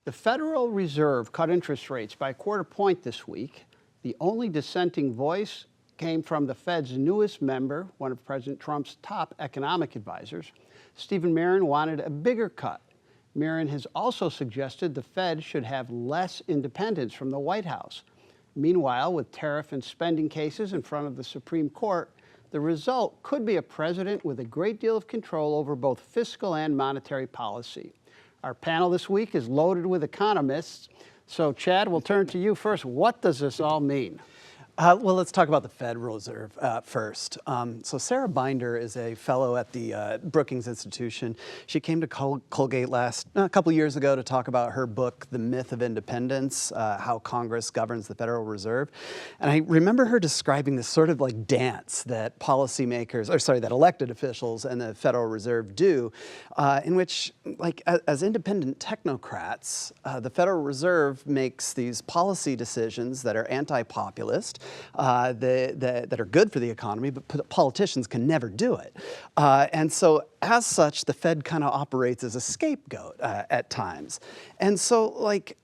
The Federal Reserve cut interest rates by a quarter point this week. The only dissenting voice came from the Fed's newest member, one of President Trump's top economic advisors. Stephen Miron wanted a bigger cut. Miron has also suggested the Fed should have less independence from the White House. Meanwhile, with tariff and spending cases in front of the Supreme Court, the result could be a president with a great deal of control over both fiscal and monetary policy. Our panel this week is loaded with economists. So, Chad, we'll turn to you first. What does this all mean? Well, let's talk about the Federal Reserve first. So Sarah Binder is a fellow at the Brookings Institution. She came to Colgate a couple years ago to talk about her book, The Myth of Independence, How Congress Governs the Federal Reserve. And I remember her describing this sort of like dance that that elected officials and the Federal Reserve do, in which, like, as independent technocrats, the Federal Reserve makes these policy decisions that are anti-populist, that are good for the economy, but politicians can never do it. And so as such, the Fed kind of operates as a scapegoat at times. And so, like,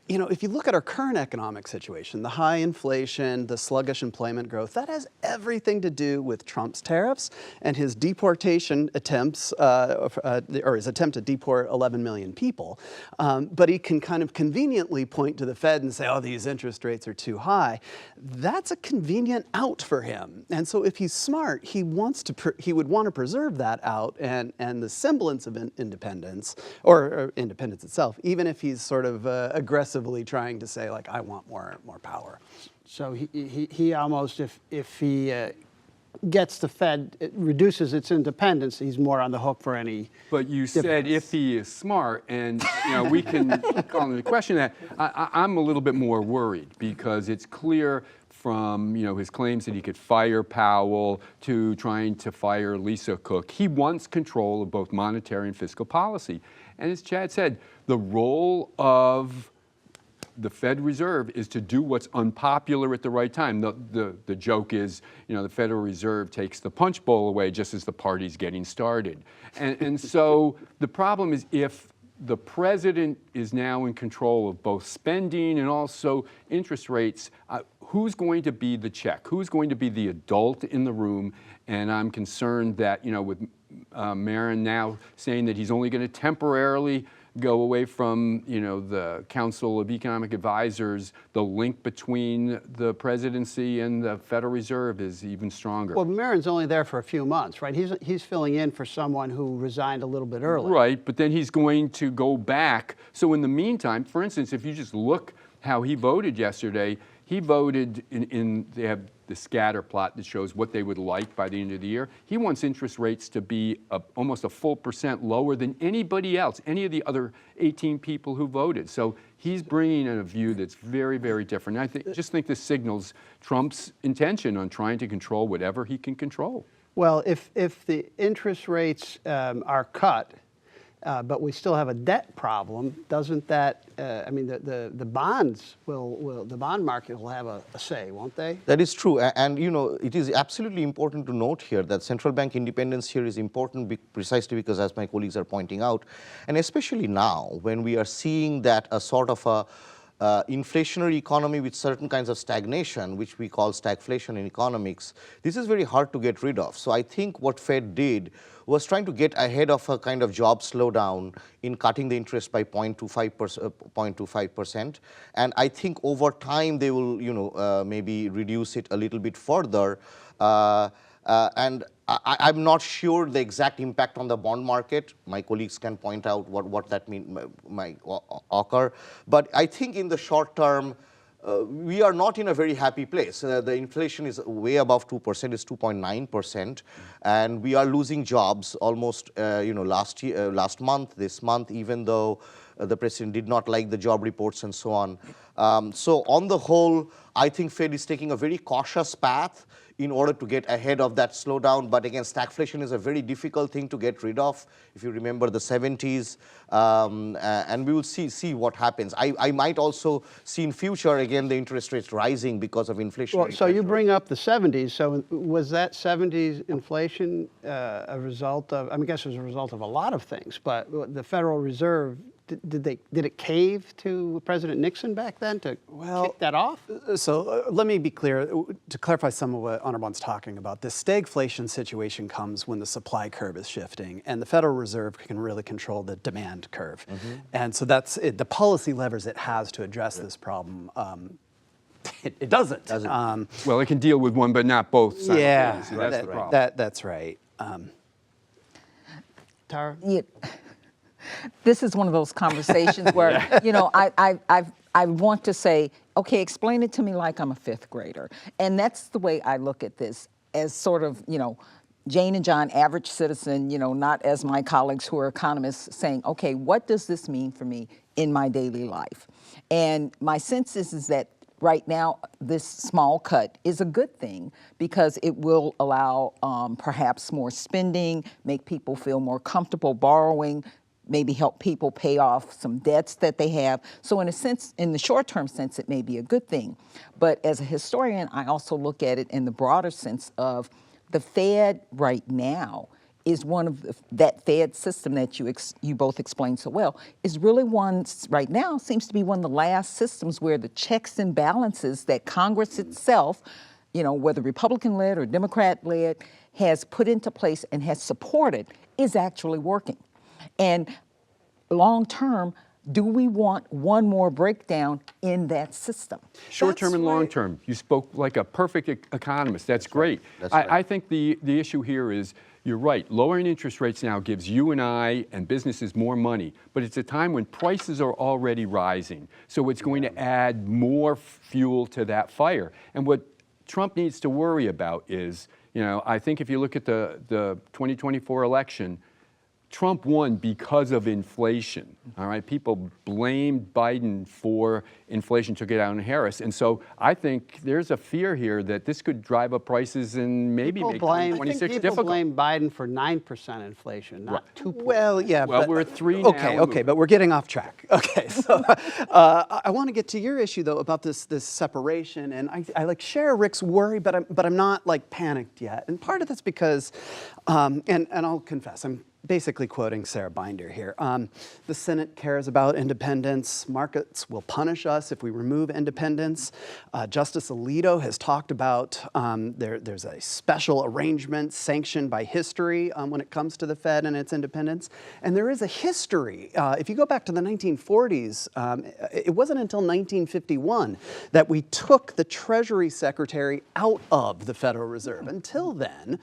you know, if you look at our current economic situation, the high inflation, the sluggish employment growth, that has everything to do with Trump's tariffs and his deportation attempts, or his attempt to deport 11 million people. But he can kind of conveniently point to the Fed and say, oh, these interest rates are too high. That's a convenient out for him. And so if he's smart, he would want to preserve that out and the semblance of independence, or independence itself, even if he's sort of aggressively trying to say, like, I want more power. So he almost, if he gets the Fed, it reduces its independence, he's more on the hook for any. But you said if he is smart, and we can call into question that. I'm a little bit more worried because it's clear from his claims that he could fire Powell to trying to fire Lisa Cook. He wants control of both monetary and fiscal policy. And as Chad said, the role of the Fed Reserve is to do what's unpopular at the right time. The joke is, the Federal Reserve takes the punch bowl away just as the party's getting started. And so the problem is, if the president is now in control of both spending and also interest rates, who's going to be the check? Who's going to be the adult in the room? And I'm concerned that, with Miron now saying that he's only going to temporarily go away from, the Council of Economic Advisors, the link between the presidency and the Federal Reserve is even stronger. Well, Miron's only there for a few months, right? He's filling in for someone who resigned a little bit early. Right, but then he's going to go back. So in the meantime, for instance, if you just look how he voted yesterday, he voted they have the scatter plot that shows what they would like by the end of the year. He wants interest rates to be almost a full % lower than anybody else, any of the other 18 people who voted. So he's bringing in a view that's very, very different. And I just think this signals Trump's intention on trying to control whatever he can control. Well, if the interest rates are cut, but we still have a debt problem, doesn't that, the bonds the bond market will have a say, won't they? That is true. And, it is absolutely important to note here that central bank independence here is important precisely because, as my colleagues are pointing out, and especially now when we are seeing that a sort of a inflationary economy with certain kinds of stagnation, which we call stagflation in economics, this is very hard to get rid of. So I think what Fed did was trying to get ahead of a kind of job slowdown in cutting the interest by 0.25%. And I think over time they will, maybe reduce it a little bit further. And I'm not sure the exact impact on the bond market. My colleagues can point out what that might occur. But I think in the short term, we are not in a very happy place. The inflation is way above 2%, it's 2.9%, and we are losing jobs almost, last month, this month, even though the president did not like the job reports and so on. So on the whole, I think Fed is taking a very cautious path in order to get ahead of that slowdown. But again, stagflation is a very difficult thing to get rid of, if you remember the 70s, and we will see what happens. I might also see in future, again, the interest rates rising because of inflation. Well, so you bring up the 70s. So was that 70s inflation a result of, I guess it was a result of a lot of things, but the Federal Reserve did it cave to President Nixon back then to kick that off? So let me be clear, to clarify some of what Anirban's talking about. This stagflation situation comes when the supply curve is shifting, and the Federal Reserve can really control the demand curve. And so that's it, the policy levers it has to address this problem. It doesn't. Well, it can deal with one, but not both simultaneously. Yeah, That's the problem. that's right. Tara? Yeah. This is one of those conversations where, you know, I want to say, okay, explain it to me like I'm a fifth grader. And that's the way I look at this, as sort of, you know, Jane and John, average citizen, you know, not as my colleagues who are economists, saying, okay, what does this mean for me in my daily life? And my sense is that right now, this small cut is a good thing because it will allow perhaps more spending, make people feel more comfortable borrowing, maybe help people pay off some debts that they have. So in a sense, in the short-term sense, it may be a good thing. But as a historian, I also look at it in the broader sense of the Fed right now is one of that Fed system that you both explained so well, is really one right now seems to be one of the last systems where the checks and balances that Congress itself, you know, whether Republican-led or Democrat-led, has put into place and has supported is actually working. And long-term, do we want one more breakdown in that system? Short-term and long-term. You spoke like a perfect economist. That's great. That's right. I think the issue here is, you're right, lowering interest rates now gives you and I and businesses more money, but it's a time when prices are already rising. So it's going to add more fuel to that fire. And what Trump needs to worry about is, you know, I think if you look at the 2024 election, Trump won because of inflation, all right? People blamed Biden for inflation, took it out on Harris. And so I think there's a fear here that this could drive up prices and maybe make 2026 I think people blame Biden for 9% inflation, not 2%. Well, yeah. Well, but, we're at 3 now. Okay, but we're getting off track. Okay, so I want to get to your issue though about this separation, and I like share Rick's worry, but I'm not like panicked yet. And part of that's because, and I'll confess, I'm basically quoting Sarah Binder here. The Senate cares about independence. Markets will punish us if we remove independence. Justice Alito has talked about there's a special arrangement sanctioned by history when it comes to the Fed and its independence. And there is a history. If you go back to the 1940s, it wasn't until 1951 that we took the Treasury Secretary out of the Federal Reserve. Until then,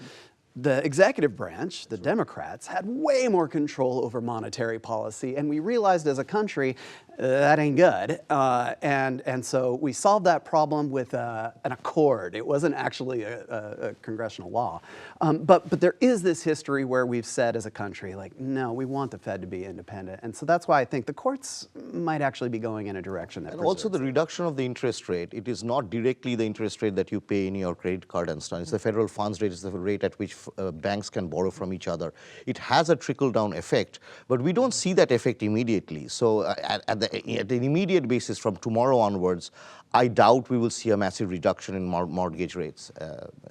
the executive branch, the Democrats, had way more control over monetary policy, and we realized as a country that ain't good. And so we solved that problem with an accord. It wasn't actually a congressional law. But there is this history where we've said as a country, like, no, we want the Fed to be independent. And so that's why I think the courts might actually be going in a direction that And also the reduction of the interest rate, it is not directly the interest rate that you pay in your credit card and stuff. It's the federal funds rate, it's the rate at which banks can borrow from each other. It has a trickle-down effect, but we don't see that effect immediately. So at an immediate basis from tomorrow onwards, I doubt we will see a massive reduction in mortgage rates.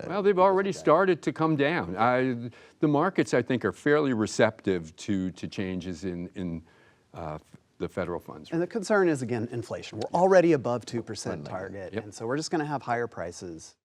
Well, they've already started to come down. The markets, I think, are fairly receptive to changes in the federal funds. And the concern is, again, inflation. We're already above 2% target, and so we're just going to have higher prices.